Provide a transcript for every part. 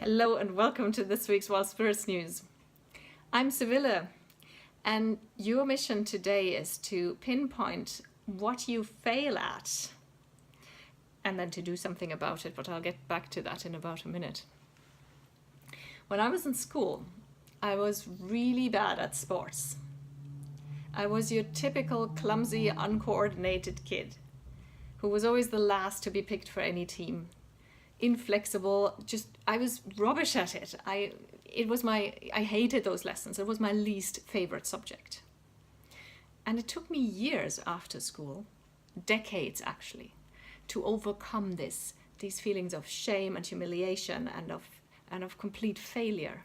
Hello and welcome to this week's Wild Spirits News. I'm Sibylle, and your mission today is to pinpoint what you fail at and then to do something about it, but I'll get back to that in about a minute. When I was in school, I was really bad at sports. I was your typical clumsy, uncoordinated kid who was always the last to be picked for any team. Inflexible, I was rubbish at it. I hated those lessons. It was my least favorite subject. And it took me years after school, decades actually, to overcome these feelings of shame and humiliation and of complete failure,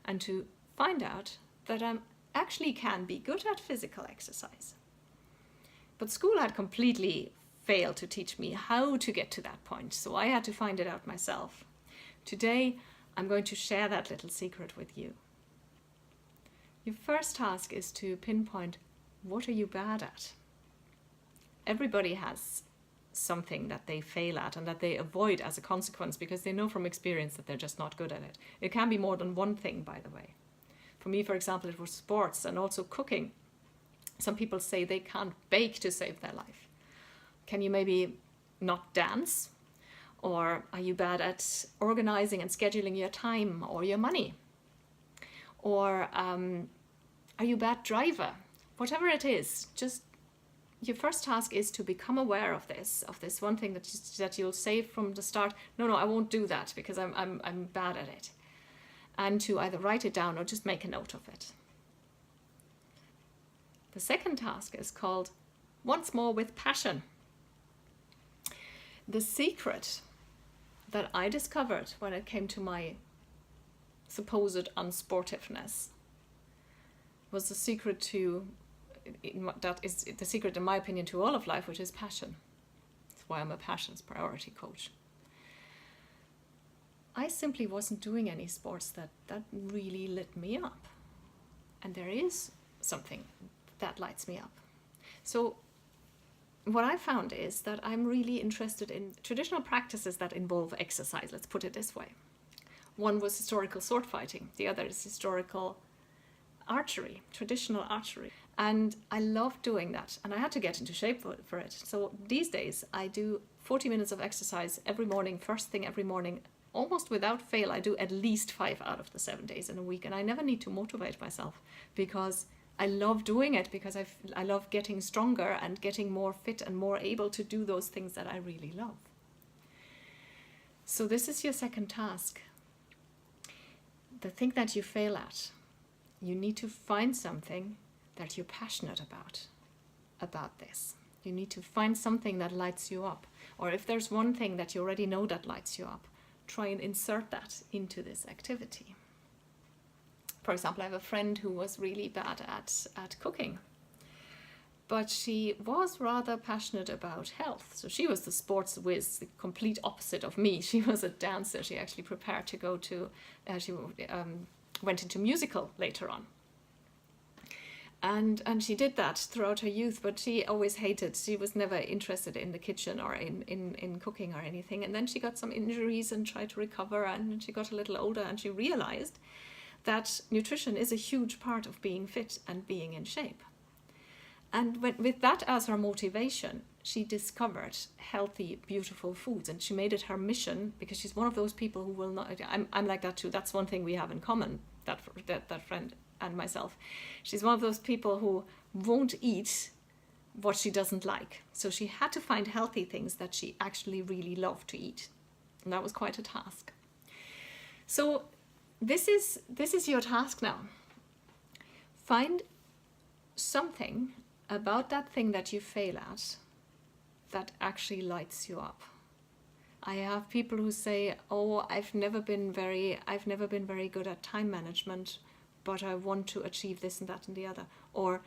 and to find out that I actually can be good at physical exercise. But school had completely failed to teach me how to get to that point, so I had to find it out myself. Today, I'm going to share that little secret with you. Your first task is to pinpoint, what are you bad at? Everybody has something that they fail at and that they avoid as a consequence because they know from experience that they're just not good at it. It can be more than one thing, by the way. For me, for example, it was sports and also cooking. Some people say they can't bake to save their life. Can you maybe not dance? Or are you bad at organizing and scheduling your time or your money? Or are you a bad driver? Whatever it is, just your first task is to become aware of this one thing that you'll say from the start, no, I won't do that because I'm bad at it. And to either write it down or just make a note of it. The second task is called Once More with Passion. The secret that I discovered when it came to my supposed unsportiveness was the secret that is the secret in my opinion to all of life, which is passion. That's why I'm a passions priority coach. I simply wasn't doing any sports that really lit me up. And there is something that lights me up. So what I found is that I'm really interested in traditional practices that involve exercise, let's put it this way. One was historical sword fighting, the other is historical archery, traditional archery. And I love doing that, and I had to get into shape for it. So these days I do 40 minutes of exercise every morning, first thing every morning, almost without fail. I do at least 5 out of the 7 days in a week, and I never need to motivate myself because I love doing it, because I love getting stronger and getting more fit and more able to do those things that I really love. So this is your second task. The thing that you fail at, you need to find something that you're passionate about this. You need to find something that lights you up. Or if there's one thing that you already know that lights you up, try and insert that into this activity. For example, I have a friend who was really bad at cooking, but she was rather passionate about health. So she was the sports whiz, the complete opposite of me. She was a dancer. She actually prepared to go to, she went into musical later on. And she did that throughout her youth, but she always hated, she was never interested in the kitchen or in cooking or anything. And then she got some injuries and tried to recover, and she got a little older and she realized that nutrition is a huge part of being fit and being in shape. And with that as her motivation, she discovered healthy, beautiful foods, and she made it her mission, because she's one of those people who will not, I'm like that too, that's one thing we have in common, that friend and myself. She's one of those people who won't eat what she doesn't like. So she had to find healthy things that she actually really loved to eat. And that was quite a task. So this is your task now. Find something about that thing that you fail at that actually lights you up. I have people who say, oh, I've never been very good at time management, but I want to achieve this and that and the other. Or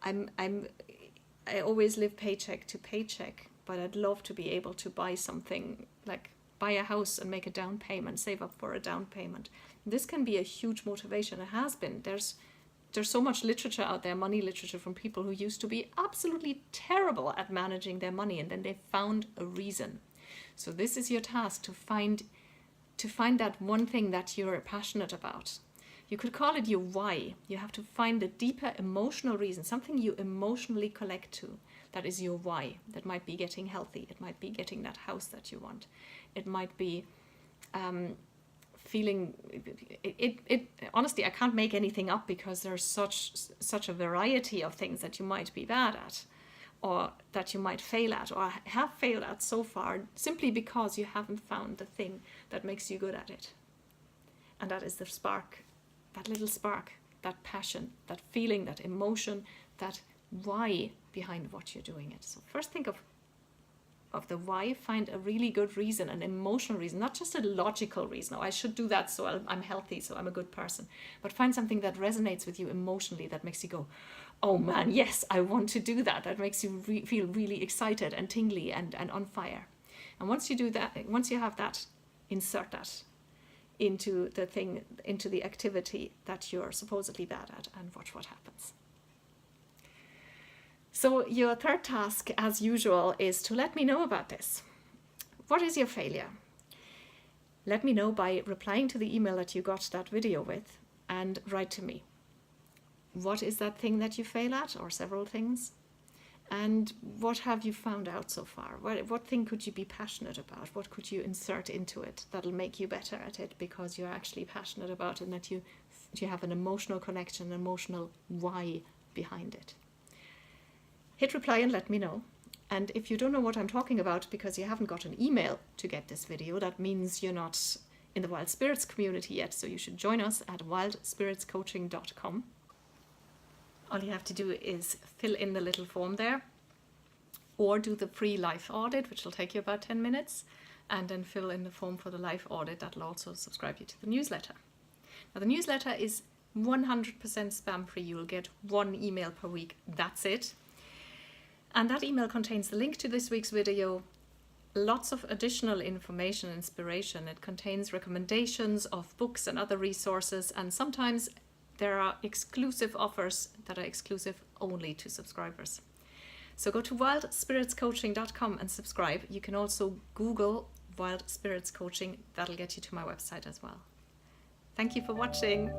I always live paycheck to paycheck, but I'd love to be able to buy something, like buy a house and make a down payment, save up for a down payment. This can be a huge motivation. It has been. There's so much literature out there, money literature, from people who used to be absolutely terrible at managing their money, and then they found a reason. So this is your task, to find to find that one thing that you're passionate about. You could call it your why. You have to find a deeper emotional reason, something you emotionally connect to. That is your why. That might be getting healthy. It might be getting that house that you want. It might be feeling it. Honestly, I can't make anything up because there's such a variety of things that you might be bad at, or that you might fail at, or have failed at so far, simply because you haven't found the thing that makes you good at it. And that is the spark, that little spark, that passion, that feeling, that emotion, that why behind what you're doing it. So first think of the why. Find a really good reason, an emotional reason, not just a logical reason. Oh, I should do that so I'm healthy, so I'm a good person. But find something that resonates with you emotionally, that makes you go, oh man, yes, I want to do that. That makes you feel really excited and tingly and on fire. And once you do that, once you have that, insert that into the thing, into the activity that you're supposedly bad at, and watch what happens. So your third task, as usual, is to let me know about this. What is your failure? Let me know by replying to the email that you got that video with, and write to me. What is that thing that you fail at, or several things? And what have you found out so far? What thing could you be passionate about? What could you insert into it that'll make you better at it because you're actually passionate about it, and that you have an emotional connection, an emotional why behind it? Hit reply and let me know. And if you don't know what I'm talking about because you haven't got an email to get this video, that means you're not in the Wild Spirits community yet, so you should join us at wildspiritscoaching.com. All you have to do is fill in the little form there, or do the free life audit, which will take you about 10 minutes, and then fill in the form for the life audit. That will also subscribe you to the newsletter. Now, the newsletter is 100% spam free. You will get one email per week. That's it. And that email contains the link to this week's video, lots of additional information and inspiration. It contains recommendations of books and other resources, and sometimes there are exclusive offers that are exclusive only to subscribers. So go to wildspiritscoaching.com and subscribe. You can also Google Wild Spirits Coaching. That'll get you to my website as well. Thank you for watching.